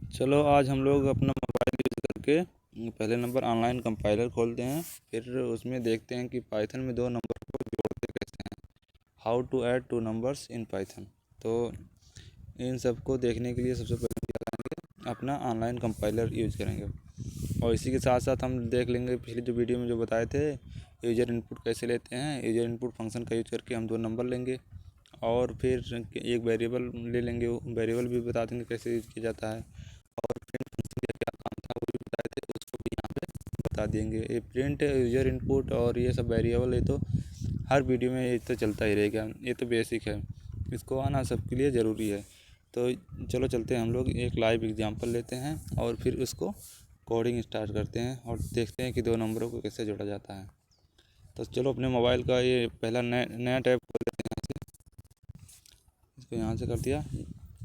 चलो आज हम लोग अपना मोबाइल यूज़ करके पहले नंबर ऑनलाइन कंपाइलर खोलते हैं। फिर उसमें देखते हैं कि पाइथन में दो नंबर को जोड़ते कैसे हैं। How to add two numbers in Python. तो इन सब को देखने के लिए सबसे पहले क्या करेंगे, अपना ऑनलाइन कंपाइलर यूज़ करेंगे। और इसी के साथ साथ हम देख लेंगे पिछली जो वीडियो में जो बताए थे यूज़र इनपुट कैसे लेते हैं। यूज़र इनपुट फंक्शन का यूज़ करके हम दो नंबर लेंगे और फिर एक वेरिएबल ले लेंगे। वेरिएबल भी बता देंगे कैसे यूज़ किया जाता है। और प्रिंट फंक्शन का क्या काम था वो भी बताए थे, उसको भी यहाँ पे बता देंगे। ये प्रिंट, यूज़र इनपुट और ये सब वेरिएबल, ये तो हर वीडियो में ये तो चलता ही रहेगा। ये तो बेसिक है, इसको आना सबके लिए ज़रूरी है। तो चलो चलते हैं, हम लोग एक लाइव एग्जांपल लेते हैं और फिर उसको कोडिंग स्टार्ट करते हैं और देखते हैं कि दो नंबरों को कैसे जोड़ा जाता है। तो चलो अपने मोबाइल का ये पहला नया टैब खोल लेते हैं। यहाँ से इसको यहाँ से कर दिया,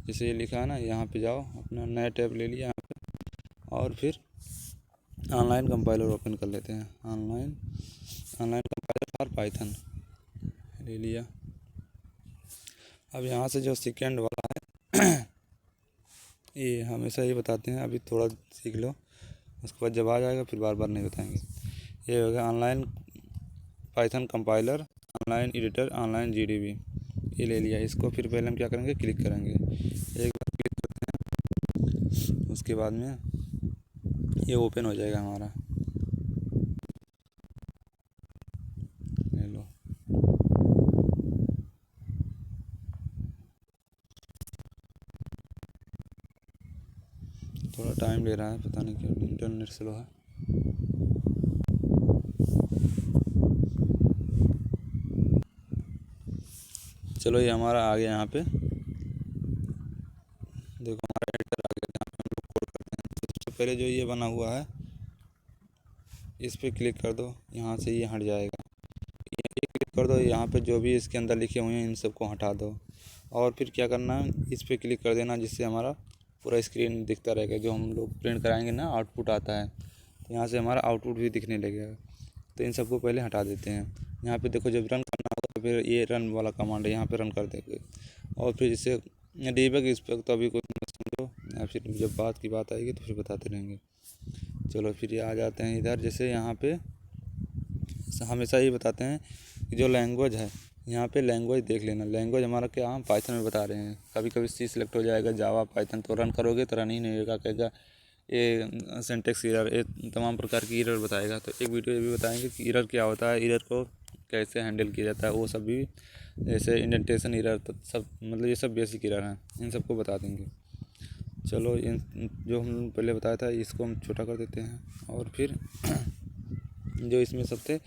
जैसे ये लिखा है ना, यहाँ पे जाओ, अपना नया टैब ले लिया यहाँ पे और फिर ऑनलाइन कंपाइलर ओपन कर लेते हैं। ऑनलाइन कंपाइलर फॉर पाइथन ले लिया। अब यहाँ से जो सेकेंड वाला है ये हमेशा ही बताते हैं, अभी थोड़ा सीख लो, उसके बाद जब आ जाएगा फिर बार बार नहीं बताएंगे। ये हो गया online Python compiler, online editor, online GDB, ये ले लिया। इसको फिर पहले हम क्या करेंगे, क्लिक करेंगे। एक बार क्लिक करते हैं, उसके बाद में ये ओपन हो जाएगा हमारा। ले लो, थोड़ा टाइम ले रहा है, पता नहीं क्यों, इंटरनेट स्लो है। चलो ये हमारा आ गया यहाँ पे, देखो हमारा एडिटर आ गया जहाँ पे हम लोग कोड करते हैं। तो सबसे पहले जो ये बना हुआ है इस पर क्लिक कर दो, यहाँ से ये हट जाएगा। ये क्लिक कर दो, यहाँ पे जो भी इसके अंदर लिखे हुए हैं इन सबको हटा दो। और फिर क्या करना है, इस पर क्लिक कर देना, जिससे हमारा पूरा स्क्रीन दिखता रहेगा। जो हम लोग प्रिंट कराएंगे ना, आउटपुट आता है, तो यहाँ से हमारा आउटपुट भी दिखने लगेगा। तो इन सबको पहले हटा देते हैं। यहाँ पे देखो, जब रन करना होगा तो फिर ये रन वाला कमांड है, यहाँ पे रन कर देंगे। और फिर इसे डीबग इस पर तो अभी कुछ मत समझो, या फिर जब बात की बात आएगी तो फिर बताते रहेंगे। चलो फिर ये आ जाते हैं इधर। जैसे यहाँ पे हमेशा ही बताते हैं कि जो लैंग्वेज है, यहाँ पे लैंग्वेज देख लेना। लैंग्वेज हमारा क्या, हम पाइथन में बता रहे हैं। कभी कभी सी सिलेक्ट हो जाएगा, जावा, पाइथन, तो रन करोगे तो रन ही नहीं होगा, कहेगा ये सिंटेक्स एरर, ये तमाम प्रकार की एरर बताएगा। तो एक वीडियो ये भी बताएंगे कि एरर क्या होता है, एरर को कैसे हैंडल किया जाता है, वो सब भी, जैसे इंडेंटेशन एरर, तो सब मतलब ये सब बेसिक एरर हैं, इन सबको बता देंगे। चलो इन जो हम पहले बताया था इसको हम छोटा कर देते हैं और फिर जो इसमें सब थे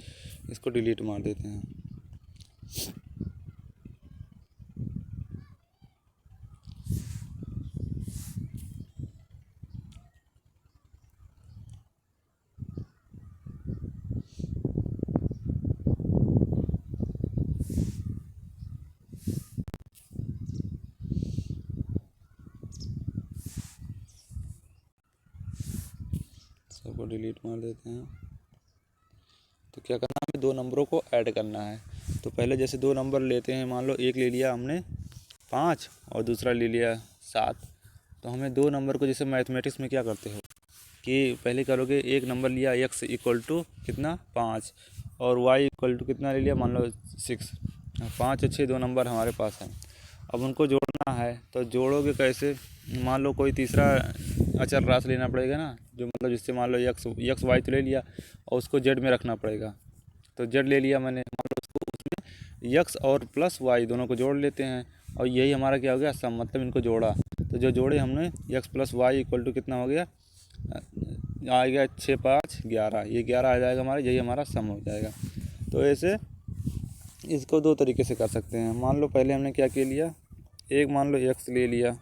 इसको डिलीट मार देते हैं। सबको डिलीट मार देते हैं। तो क्या करना है, हमें दो नंबरों को ऐड करना है। तो पहले जैसे दो नंबर लेते हैं, मान लो एक ले लिया हमने 5 और दूसरा ले लिया 7। तो हमें दो नंबर को, जैसे मैथमेटिक्स में क्या करते हो कि पहले करोगे, एक नंबर लिया x इक्वल टू कितना 5 और y इक्वल टू कितना ले लिया, मान लो 6। 5 और 6 दो नंबर हमारे पास हैं। अब उनको जोड़ना है, तो जोड़ोगे कैसे, मान लो कोई तीसरा अचर राशि लेना पड़ेगा ना, जो मतलब जिससे मान लो यक्स वाई तो ले लिया और उसको जेड में रखना पड़ेगा। तो जेड ले लिया मैंने, मान लो उसको, उसमें यक्स और प्लस वाई दोनों को जोड़ लेते हैं और यही हमारा क्या हो गया, सम, मतलब इनको जोड़ा। तो जो जोड़े हमने, x plus y equal to कितना हो गया, आ गया 6 5 11, ये 11 आ जाएगा हमारा, यही हमारा सम हो जाएगा। तो ऐसे इसको दो तरीके से कर सकते हैं। मान लो पहले हमने क्या किया लिया, एक मान लो एक्स ले लिया,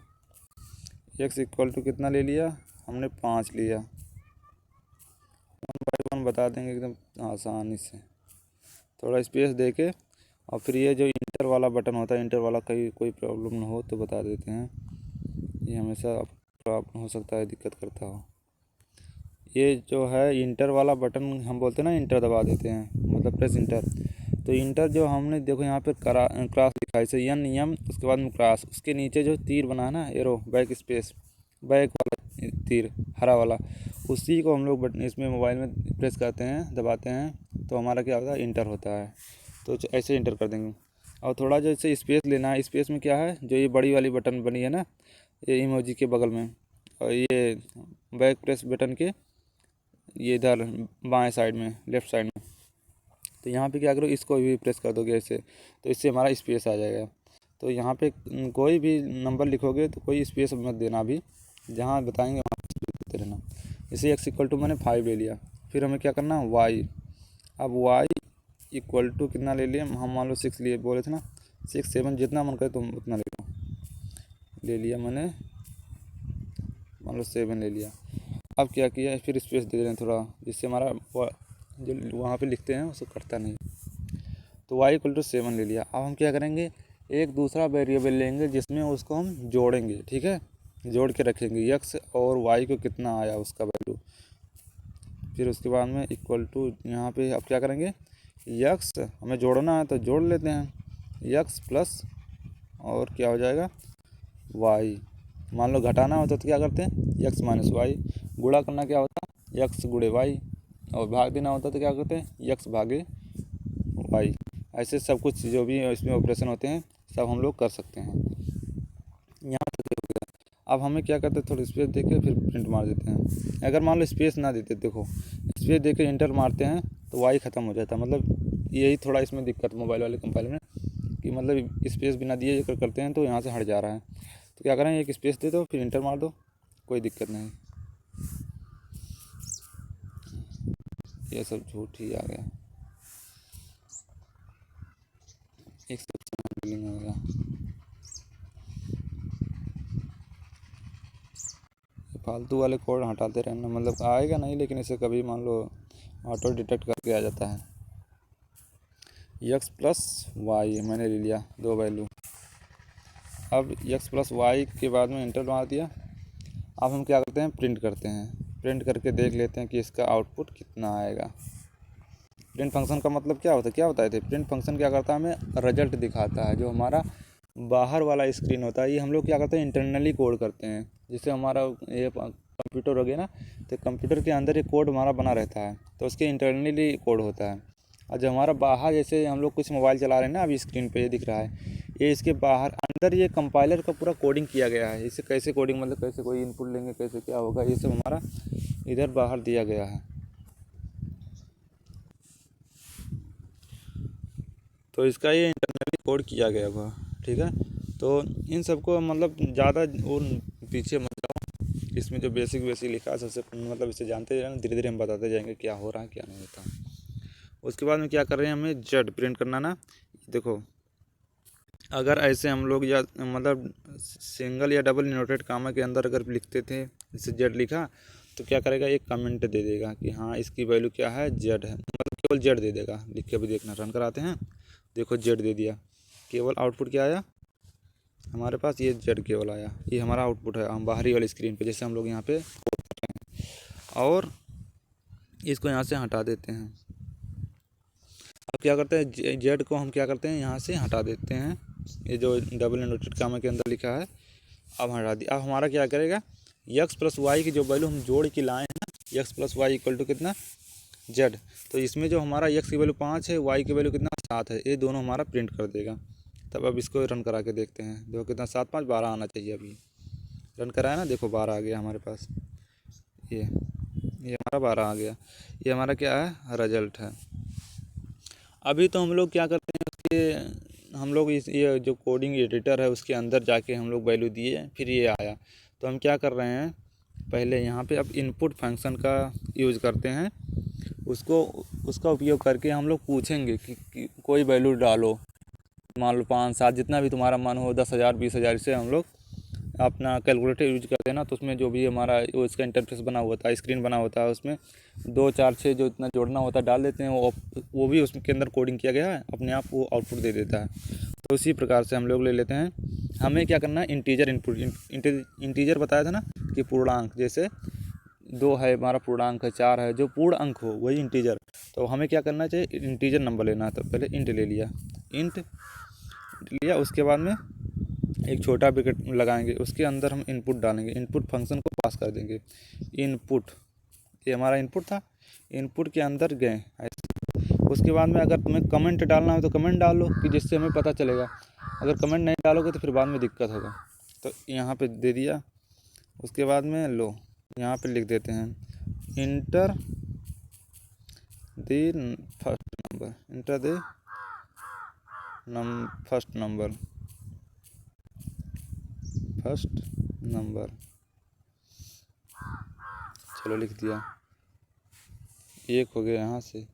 एक्स इक्वल टू कितना ले लिया हमने 5 लिया। वन बाई वन बता देंगे एकदम आसानी से, थोड़ा स्पेस दे के। और फिर ये जो इंटर वाला बटन होता है, इंटर वाला कहीं कोई प्रॉब्लम ना हो तो बता देते हैं, ये हमेशा प्रॉब्लम हो सकता है, दिक्कत करता हो। ये जो है इंटर वाला बटन, हम बोलते हैं ना इंटर दबा देते हैं, मतलब प्रेस इंटर। तो इंटर जो हमने देखो यहाँ पे क्रॉस लिखा है, इसे एन एम, उसके बाद में क्रॉस, उसके नीचे जो तीर बना है ना एरो, बैक स्पेस, बैक वाला तीर हरा वाला, उसी को हम लोग बटन इसमें मोबाइल में प्रेस करते हैं, दबाते हैं, तो हमारा क्या होता है, इंटर होता है। तो ऐसे इंटर कर देंगे। और थोड़ा जो इसे स्पेस लेना है, स्पेस में क्या है, जो ये बड़ी वाली बटन बनी है ना, ये इमोजी के बगल में, और ये बैक प्रेस बटन के ये इधर बाएं साइड में, लेफ़्ट साइड में, तो यहाँ पे क्या करो, इसको भी प्रेस कर दोगे ऐसे, तो इससे हमारा स्पेस आ जाएगा। तो यहाँ पे कोई भी नंबर लिखोगे तो कोई स्पेस मत देना, अभी जहाँ बताएंगे वहाँ स्पेस देते रहना। जैसे x इक्वल टू मैंने 5 ले लिया, फिर हमें क्या करना है, y। अब y इक्वल टू कितना ले लिया हम, मान लो 6 लिए बोले थे ना, 6 7 जितना मन करे तुम उतना ले लो। ले लिया मैंने, मान लो 7 ले लिया। अब क्या किया, फिर स्पेस दे रहे हैं थोड़ा, जिससे हमारा जो वहाँ पे लिखते हैं उसको कटता नहीं। तो y इक्वल टू 7 ले लिया। अब हम क्या करेंगे, एक दूसरा वेरिएबल लेंगे जिसमें उसको हम जोड़ेंगे, ठीक है, जोड़ के रखेंगे x और y को कितना आया उसका वैल्यू। फिर उसके बाद में इक्वल टू यहाँ पे अब क्या करेंगे, x हमें जोड़ना है तो जोड़ लेते हैं, x प्लस और क्या हो जाएगा, y। मान लो घटाना होता तो क्या करते हैं, x माइनस वाई। गुणा करना क्या होता है, x गुणे y। और भाग देना होता तो क्या करते हैं, x भागे y। ऐसे सब कुछ जो भी इसमें ऑपरेशन होते हैं सब हम लोग कर सकते हैं। यहाँ तक हो गया। अब हमें क्या करते हैं, थोड़ा स्पेस देके फिर प्रिंट मार देते हैं। अगर मान लो स्पेस ना देते, देखो स्पेस देके इंटर मारते हैं तो वाई ख़त्म हो जाता है। मतलब यही थोड़ा इसमें दिक्कत मोबाइल वाले कंपाइलर में, कि मतलब स्पेस बिना दिए अगर करते हैं तो यहाँ से हट जा रहा है। तो क्या करें, एक स्पेस दे दो फिर इंटर मार दो, कोई दिक्कत नहीं। ये सब झूठ ही आ गया, एक सब हो गया। फालतू वाले कोड हटाते रहना, मतलब आएगा नहीं, लेकिन इसे कभी मान लो ऑटो डिटेक्ट करके आ जाता है। x प्लस वाई मैंने ले लिया, 2 वैल्यू। अब x प्लस वाई के बाद में इंटर मार दिया। अब हम क्या करते हैं, प्रिंट करते हैं। प्रिंट करके देख लेते हैं कि इसका आउटपुट कितना आएगा। प्रिंट फंक्शन का मतलब क्या होता है, क्या बताए थे, प्रिंट फंक्शन क्या करता है, हमें रिजल्ट दिखाता है। जो हमारा बाहर वाला स्क्रीन होता है, ये हम लोग क्या करते हैं, इंटरनली कोड करते हैं। जैसे हमारा ये कंप्यूटर हो गया ना, तो कंप्यूटर के अंदर एक कोड हमारा बना रहता है, तो उसके इंटरनली कोड होता है। और जो हमारा बाहर, जैसे हम लोग कुछ मोबाइल चला रहे हैं ना, अभी स्क्रीन पे ये दिख रहा है, ये इसके बाहर अंदर ये कंपाइलर का पूरा कोडिंग किया गया है। इसे कैसे कोडिंग, मतलब कैसे कोई इनपुट लेंगे, कैसे क्या होगा, ये सब हमारा इधर बाहर दिया गया है। तो इसका ये इंटरनली कोड किया गया हुआ, ठीक है। तो इन सबको मतलब ज़्यादा और पीछे मत जाओ, इसमें जो बेसिक लिखा है सबसे मतलब इसे जानते जाएंगे, धीरे धीरे हम बताते जाएंगे क्या हो रहा है क्या नहीं होता। उसके बाद में क्या कर रहे हैं, हमें जेड प्रिंट करना ना। देखो अगर ऐसे हम लोग या मतलब सिंगल या डबल नोटेड कामा के अंदर अगर लिखते थे, जैसे जेड लिखा, तो क्या करेगा, एक कमेंट दे देगा कि हाँ इसकी वैल्यू क्या है, जेड है, मतलब केवल जेड दे देगा। लिख के भी देखना, रन कराते हैं, देखो जेड दे दिया, केवल आउटपुट क्या आया हमारे पास, ये जेड केवल आया। ये हमारा आउटपुट है, हम बाहरी वाली स्क्रीन पे, जैसे हम लोग यहाँ पे और इसको यहाँ से हटा देते हैं। अब क्या करते हैं, जेड को हम क्या करते हैं, यहाँ से हटा देते हैं। ये जो डबल नोटेड कामा के अंदर लिखा है, अब हटा दिया। अब हमारा क्या करेगा, x प्लस वाई की जो वैल्यू हम जोड़ के लाए हैं ना, x plus y equal to कितना, जेड। तो इसमें जो हमारा x की वैल्यू 5 है, y की वैल्यू कितना 7 है, ये दोनों हमारा प्रिंट कर देगा। तब अब इसको रन करा के देखते हैं, देखो कितना 7 5 12 आना चाहिए। अभी रन कराया ना, देखो 12 आ गया हमारे पास। ये हमारा 12 आ गया। ये हमारा क्या है, रिजल्ट है। अभी तो हम लोग क्या करते हैं, उसके हम लोग इस ये जो कोडिंग एडिटर है उसके अंदर जाके हम लोग वैल्यू दिए, फिर ये आया। तो हम क्या कर रहे हैं, पहले यहाँ पे अब इनपुट फंक्शन का यूज़ करते हैं। उसका उपयोग करके हम लोग पूछेंगे कि कोई वैल्यू डालो, मान लो 5 7 जितना भी तुम्हारा मन हो, 10,000 20,000, इससे हम लोग अपना कैलकुलेटर यूज करते हैं ना। तो उसमें जो भी हमारा वो इसका इंटरफेस बना हुआ होता है, स्क्रीन बना होता है, उसमें 2 4 6 जो इतना जोड़ना होता है डाल देते हैं। वो भी उसके अंदर कोडिंग किया गया है, अपने आप वो आउटपुट दे देता है। तो उसी प्रकार से हम लोग ले लेते हैं। हमें क्या करना है, इंटीजर इनपुट, इंटीजर बताया था ना कि पूर्णांक, जैसे 2 है हमारा पूर्णांक है, 4 है, जो पूर्ण अंक हो वही इंटीजर। तो हमें क्या करना चाहिए, इंटीजर नंबर लेना है। तो पहले इंट ले लिया, इंट लिया, उसके बाद में एक छोटा ब्रैकेट लगाएंगे, उसके अंदर हम इनपुट डालेंगे, इनपुट फंक्शन को पास कर देंगे। इनपुट, ये हमारा इनपुट था, इनपुट के अंदर गए ऐसे। उसके बाद में अगर तुम्हें कमेंट डालना हो तो कमेंट डालो कि जिससे हमें पता चलेगा। अगर कमेंट नहीं डालोगे तो फिर बाद में दिक्कत होगा। तो यहाँ पे दे दिया। उसके बाद में लो यहाँ पे लिख देते हैं enter the first number, enter the first number, first number. चलो लिख दिया, एक हो गया यहाँ से।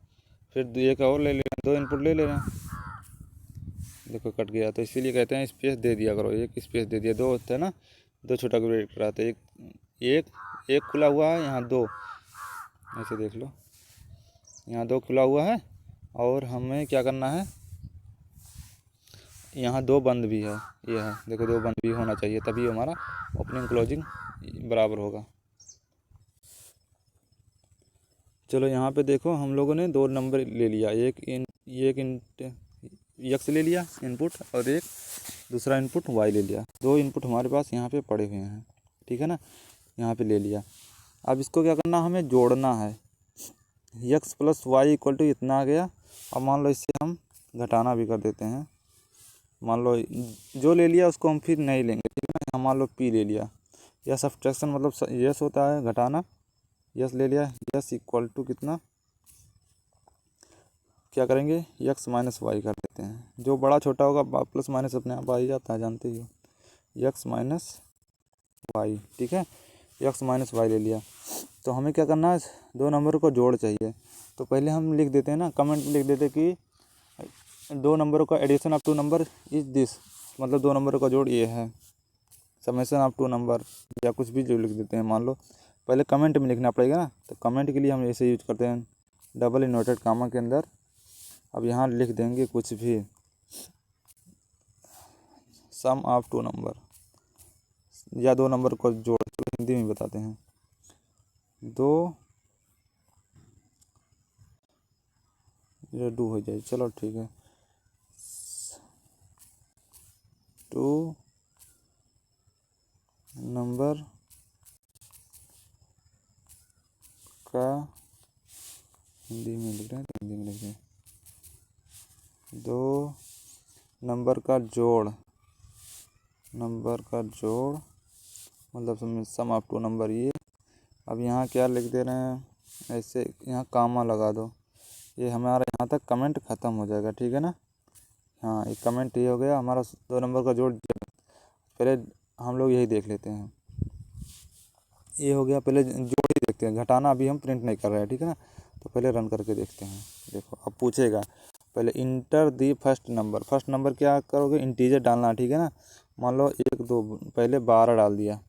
फिर एक और ले लेना, दो इनपुट ले लेना। देखो कट गया, तो इसीलिए कहते हैं स्पेस दे दिया करो, एक स्पेस दे दिया। दो होता है ना, दो छोटा ब्रैकेट रहता है, एक एक खुला हुआ है, यहाँ दो, ऐसे देख लो, यहाँ दो खुला हुआ है और हमें क्या करना है, यहाँ दो बंद भी है। ये है, देखो दो बंद भी होना चाहिए, तभी हमारा ओपनिंग क्लोजिंग बराबर होगा। चलो यहाँ पे देखो हम लोगों ने दो नंबर ले लिया, एक एक्स ले लिया इनपुट और एक दूसरा इनपुट वाई ले लिया। दो इनपुट हमारे पास यहाँ पे पड़े हुए हैं, ठीक है ना, यहाँ पे ले लिया। अब इसको क्या करना, हमें जोड़ना है। X plus y equal to इतना आ गया। अब मान लो इससे हम घटाना भी कर देते हैं। मान लो जो ले लिया उसको हम फिर नहीं लेंगे, ठीक है ना। मान लो पी ले लिया, यह सब्ट्रैक्शन मतलब यस होता है, घटाना। यस ले लिया, यस इक्वल टू कितना, क्या करेंगे, एक्स माइनस वाई कर देते हैं। जो बड़ा छोटा होगा प्लस माइनस अपने आप आ ही जाता है, जानते ही हो, एक्स माइनस वाई, ठीक है। एक्स माइनस वाई ले लिया। तो हमें क्या करना है, दो नंबर को जोड़ चाहिए। तो पहले हम लिख देते हैं ना, कमेंट में लिख देते कि दो नंबरों का addition of two number is this, मतलब दो नंबरों का जोड़ ये है, समेशन ऑफ टू नंबर, या कुछ भी जो लिख देते हैं। मान लो पहले कमेंट में लिखना पड़ेगा ना, तो कमेंट के लिए हम ऐसे यूज करते हैं डबल इन्वर्टेड कामा के अंदर। अब यहाँ लिख देंगे कुछ भी, सम ऑफ टू नंबर, या दो नंबर को जोड़, तो हिंदी में बताते हैं, दो डू हो जाए, चलो ठीक है, टू नंबर का, हिंदी में लिख रहे हैं तो हिंदी में लिख रहे हैं, दो नंबर का जोड़, नंबर का जोड़ मतलब सम ऑफ टू नंबर ये। अब यहाँ क्या लिख दे रहे हैं, ऐसे यहाँ कामा लगा दो, ये हमारा यहाँ तक कमेंट ख़त्म हो जाएगा, ठीक है ना। हाँ, एक कमेंट ये हो गया हमारा, दो नंबर का जोड़। पहले हम लोग यही देख लेते हैं, ये हो गया, पहले जोड़ ही देखते हैं, घटाना अभी हम प्रिंट नहीं कर रहे हैं, ठीक है ना। तो पहले रन करके देखते हैं। देखो अब पूछेगा पहले inter the first number, first number क्या करोगे, इंटीजर डालना, ठीक है ना। मान लो एक दो, पहले 12 डाल दिया।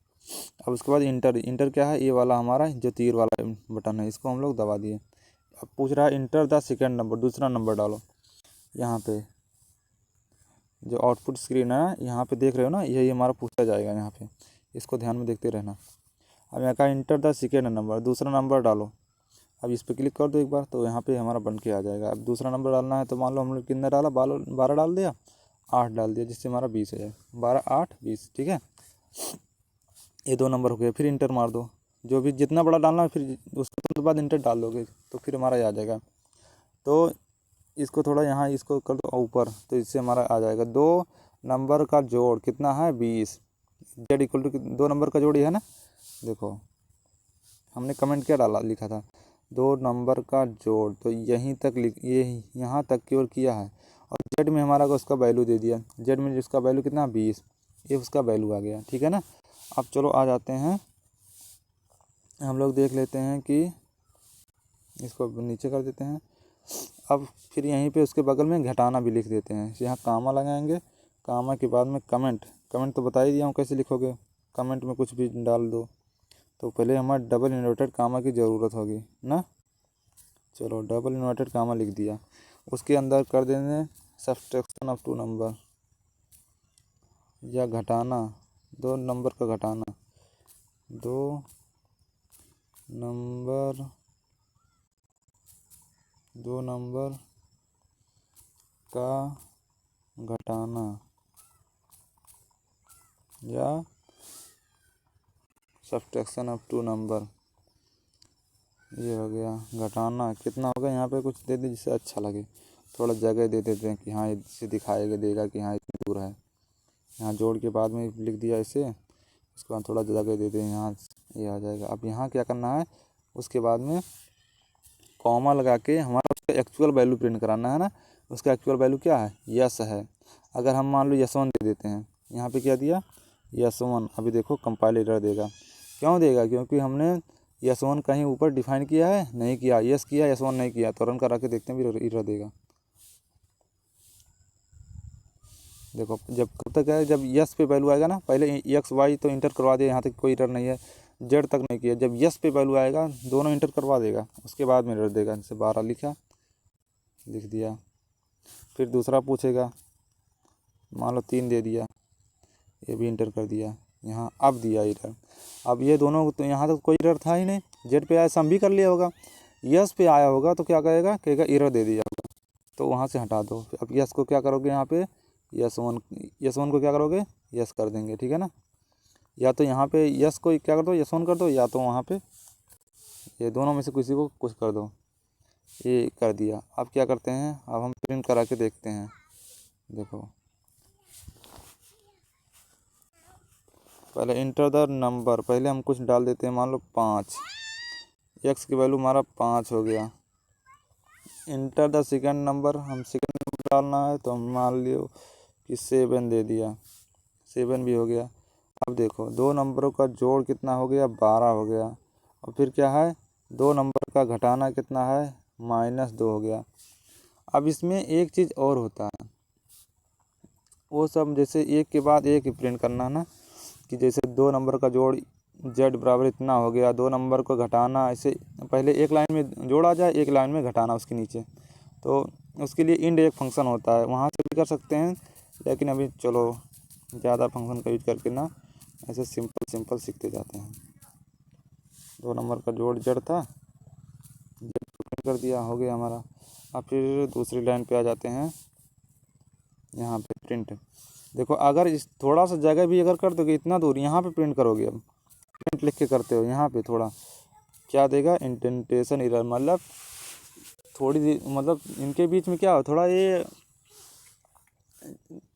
अब उसके बाद इंटर, इंटर क्या है, ये वाला हमारा जो तीर वाला बटन है, इसको हम लोग दबा दिए। अब पूछ रहा है इंटर द सेकेंड नंबर, दूसरा नंबर डालो। यहाँ पे जो आउटपुट स्क्रीन है यहाँ पे देख रहे हो ना, यही हमारा पूछा जाएगा यहाँ पे, इसको ध्यान में देखते रहना। अब यहाँ का इंटर द सेकेंड नंबर, दूसरा नंबर डालो। अब इस पर क्लिक कर दो एक बार, तो यहाँ पे हमारा बन के आ जाएगा। अब दूसरा नंबर डालना है, तो मान लो हम लोग कितना डाला, 12 डाल दिया, 8 डाल दिया, जिससे हमारा 20 हो जाए, 12 8 20, ठीक है। ये दो नंबर हो गए, फिर इंटर मार दो, जो भी जितना बड़ा डालना है, फिर उसके बाद इंटर डाल दोगे तो फिर हमारा आ जाएगा। तो इसको थोड़ा यहाँ इसको कर दो ऊपर, तो इससे हमारा आ जाएगा, दो नंबर का जोड़ कितना है 20, जेड इक्वल टू दो नंबर का जोड़ ही है ना। देखो हमने कमेंट क्या डाला, लिखा था दो नंबर का जोड़, तो यहीं तक ये यहाँ तक की ओर किया है। और जेड में हमारा को उसका वैल्यू दे दिया, जेड में जिसका वैल्यू कितना 20, ये उसका वैल्यू आ गया, ठीक है ना। अब चलो आ जाते हैं, हम लोग देख लेते हैं कि इसको नीचे कर देते हैं। अब फिर यहीं पे उसके बगल में घटाना भी लिख देते हैं, यहाँ कामा लगाएंगे, कामा के बाद में कमेंट, कमेंट तो बता ही दिया हूँ कैसे लिखोगे, कमेंट में कुछ भी डाल दो। तो पहले हमारे डबल इन्वर्टेड कामा की ज़रूरत होगी ना। चलो डबल इन्वर्टेड कामा लिख दिया, उसके अंदर कर देंगे सब्सट्रैक्शन ऑफ टू नंबर, या घटाना, दो नंबर का घटाना, दो नंबर का घटाना, या सब्ट्रैक्शन ऑफ टू नंबर। ये हो गया घटाना, कितना होगा यहाँ पे कुछ दे दे जिससे अच्छा लगे, थोड़ा जगह दे देते हैं कि हाँ इससे दिखाएगा देगा कि हाँ इतनी दूर है। यहाँ जोड़ के बाद में लिख दिया इसे, उसके बाद थोड़ा जगह दे दें यहाँ, ये आ जाएगा। अब यहाँ क्या करना है, उसके बाद में कॉमा लगा के हमारा उसका एक्चुअल वैल्यू प्रिंट कराना है ना। उसका एक्चुअल वैल्यू क्या है, यस है। अगर हम मान लो यस 1 दे देते हैं, यहाँ पे क्या दिया यस 1, अभी देखो कंपाइल एरर देगा। क्यों देगा, क्योंकि हमने यस 1 कहीं ऊपर डिफाइन किया है नहीं किया, यस किया यस 1 नहीं किया। तो रन करा के देखते हैं भी एरर देगा। देखो जब कब तक है, जब यस पे वैल्यू आएगा ना, पहले एक्स वाई तो इंटर करवा दिया, यहाँ तक कोई एरर नहीं है, जेड तक नहीं किया। जब यस पे वैल्यू आएगा दोनों इंटर करवा देगा, उसके बाद में एरर देगा। जैसे 12 लिखा, लिख दिया, फिर दूसरा पूछेगा, मान लो 3 दे दिया, ये भी इंटर कर दिया यहाँ, अब दिया एरर। अब ये दोनों तो यहाँ तक कोई एरर था ही नहीं, जेड पे आया सम भी कर लिया होगा, यस पे आया होगा तो क्या कहेगा, एरर दे दिया होगा, तो वहाँ से हटा दो। अब यस को क्या करोगे, यहाँ पे यस 1 को क्या करोगे, यस कर देंगे, ठीक है ना। या तो यहाँ पे यस को क्या कर दो, यस 1 कर दो, या तो वहाँ पे ये दोनों में से किसी को कुछ कर दो। ये कर दिया। अब क्या करते हैं, अब हम प्रिंट करा के देखते हैं। देखो पहले इंटर द नंबर, पहले हम कुछ डाल देते हैं, मान लो 5, एक्स की वैल्यू हमारा 5 हो गया। इंटर द सेकंड नंबर, हम सेकंड नंबर डालना है तो हम मान लियो कि 7 दे दिया, 7 भी हो गया। अब देखो दो नंबरों का जोड़ कितना हो गया, 12 हो गया। और फिर क्या है, दो नंबर का घटाना कितना है, -2 हो गया। अब इसमें एक चीज़ और होता है, वो सब जैसे एक के बाद एक ही प्रिंट करना है ना, कि जैसे दो नंबर का जोड़ z बराबर इतना हो गया, दो नंबर को घटाना, ऐसे पहले एक लाइन में जोड़ा जाए, एक लाइन में घटाना उसके नीचे। तो उसके लिए इंड एक फंक्शन होता है, वहाँ से भी कर सकते हैं, लेकिन अभी चलो ज़्यादा फंक्शन का यूज करके ना ऐसे सिंपल सीखते जाते हैं। दो नंबर का जोड़ जड़ था, जड़ कर दिया, हो गया हमारा। अब फिर दूसरी लाइन पे आ जाते हैं, यहाँ पे प्रिंट। देखो अगर इस थोड़ा सा जगह भी अगर कर दोगे, इतना दूर यहाँ पे प्रिंट करोगे, अब प्रिंट लिख के करते हो, यहाँ पे थोड़ा क्या देगा, इंडेंटेशन एरर, मतलब थोड़ी मतलब इनके बीच में क्या हो, थोड़ा ये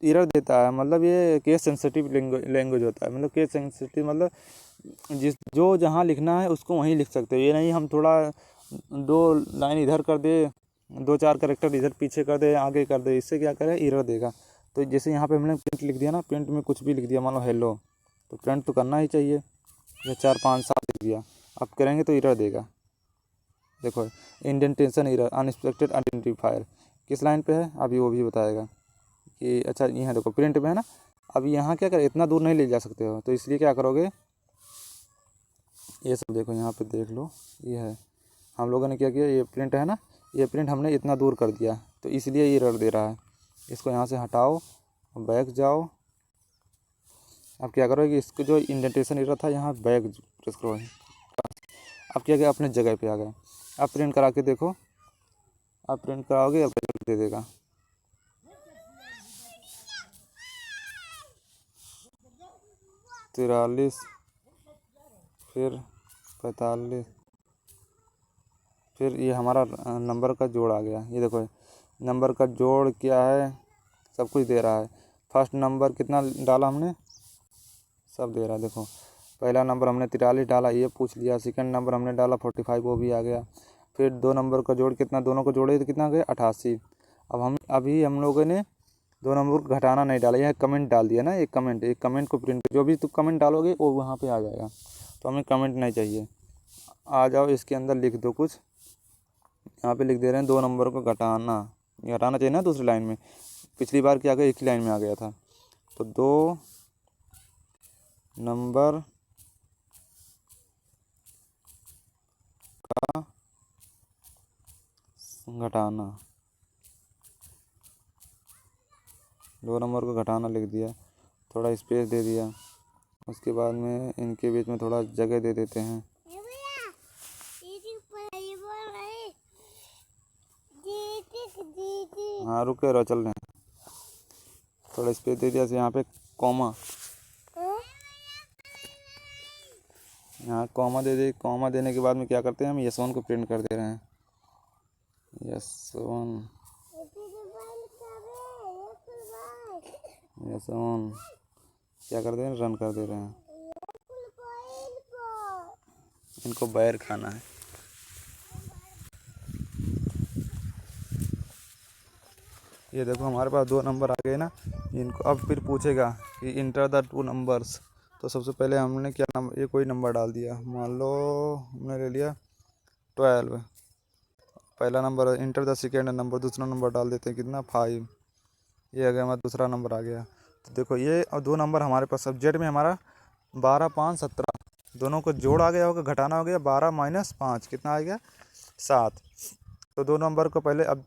एरर देता है। मतलब ये केस सेंसिटिव लैंग्वेज होता है, मतलब केस सेंसिटिव मतलब जो जहाँ लिखना है उसको वहीं लिख सकते हो। ये नहीं हम थोड़ा 2 लाइन इधर कर दे, 2-4 कैरेक्टर इधर पीछे कर दे, आगे कर दे, इससे क्या करे, एरर देगा। तो जैसे यहाँ पे हमने प्रिंट लिख दिया ना, प्रिंट में कुछ भी लिख दिया, मान लो हेलो, तो प्रिंट तो करना ही चाहिए। या 4-5-7 लिख दिया, अब करेंगे तो एरर देगा। देखो इंडेंटेशन एरर, अनएक्सपेक्टेड आइडेंटिफायर, किस लाइन पे है अभी वो भी बताएगा कि अच्छा यहाँ देखो प्रिंट में है ना। अब यहाँ क्या करें, इतना दूर नहीं ले जा सकते हो, तो इसलिए क्या करोगे, ये सब देखो यहाँ पे देख लो, ये है हम लोगों ने क्या किया, ये प्रिंट है ना, ये प्रिंट हमने इतना दूर कर दिया, तो इसलिए ये एरर दे रहा है। इसको यहाँ से हटाओ, बैक जाओ। अब क्या करोगे, इसको जो इंडेंटेशन एरर था यहाँ बैक प्रेस करो। अब क्या गया, अपने जगह पे आ गए। अब प्रिंट करा के देखो, अब प्रिंट कराओगे अब दे देगा। तिरालीस, फिर 45, फिर ये हमारा नंबर का जोड़ आ गया। ये देखो नंबर का जोड़ क्या है, सब कुछ दे रहा है। फर्स्ट नंबर कितना डाला हमने, सब दे रहा है। देखो पहला नंबर हमने 43 डाला, ये पूछ लिया। सेकंड नंबर हमने डाला 45, वो भी आ गया। फिर दो नंबर का जोड़ कितना, दोनों को जोड़े तो कितना गया, 88। अब हम लोगों ने दो नंबर को घटाना नहीं डाला, यह कमेंट डाल दिया ना, एक कमेंट को प्रिंट, जो भी तुम कमेंट डालोगे वो वहाँ पे आ जाएगा। तो हमें कमेंट नहीं चाहिए। आ जाओ इसके अंदर लिख दो कुछ, यहाँ पे लिख दे रहे हैं दो नंबर को घटाना, ये घटाना चाहिए ना दूसरी लाइन में। पिछली बार क्या गया, एक ही लाइन में आ गया था। तो दो नंबर का घटाना, दो नंबर को घटाना लिख दिया, थोड़ा स्पेस दे दिया। उसके बाद में इनके बीच में थोड़ा जगह दे देते हैं। हाँ रुके रहो, चल रहे हैं। थोड़ा स्पेस दे दिया, यहाँ पे कॉमा, यहाँ कॉमा दे दे, कॉमा देने के बाद में क्या करते हैं हम यस वन को प्रिंट कर दे रहे हैं। यस वन क्या कर दे रहे हैं, रन कर दे रहे हैं। इनको बैर खाना है। ये देखो हमारे पास 2 नंबर आ गए ना। इनको अब फिर पूछेगा कि इंटर द 2 नंबर्स। तो सबसे पहले हमने क्या नंबर, ये कोई नंबर डाल दिया, मान लो हमने ले लिया 12। पहला number enter the second number, दूसरा नंबर डाल देते हैं कितना 5। ये आ गया हमारा दूसरा नंबर आ गया। तो देखो ये और 2 नंबर हमारे पास सब्जेक्ट में हमारा 12, 5, 17 दोनों को जोड़ आ गया होगा, घटाना हो गया 12 - 5 कितना आ गया 7। तो 2 नंबर को पहले, अब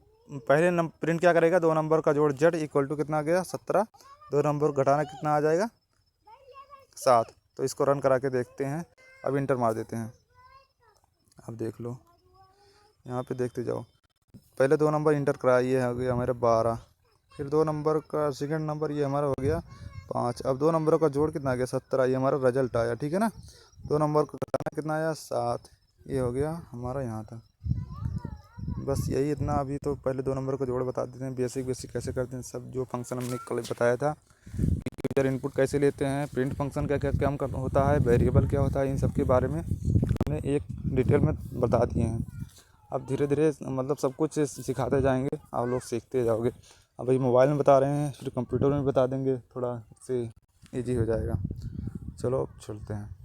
पहले नंबर प्रिंट क्या करेगा, 2 नंबर का जोड़ जेड इक्वल टू कितना आ गया 17, 2 नंबर को घटाना कितना आ जाएगा 7। तो इसको रन करा के देखते हैं। अब इंटर मार देते हैं। अब देख लो यहाँ पे देखते जाओ, पहले 2 नंबर इंटर करा, ये हो गया हमारा 12, फिर 2 नंबर का सेकंड नंबर ये हमारा हो गया 5। अब 2 नंबरों का जोड़ कितना आ गया 17, ये हमारा रिजल्ट आया, ठीक है ना। 2 नंबर को घटाना कितना आया 7, ये हो गया हमारा यहाँ तक। बस यही इतना। अभी तो पहले 2 नंबर को जोड़ बता देते हैं, बेसिक कैसे करते हैं सब, जो फंक्शन हमने कल बताया था। यूजर इनपुट कैसे लेते हैं, प्रिंट फंक्शन क्या क्या काम होता है, वेरिएबल क्या होता है, इन सब के बारे में हमने एक डिटेल में बता दिए हैं। अब धीरे धीरे मतलब सब कुछ सिखाते जाएंगे, आप लोग सीखते जाओगे। अब भाई मोबाइल में बता रहे हैं, फिर कंप्यूटर में बता देंगे, थोड़ा इससे ईजी हो जाएगा। चलो अब चलते हैं।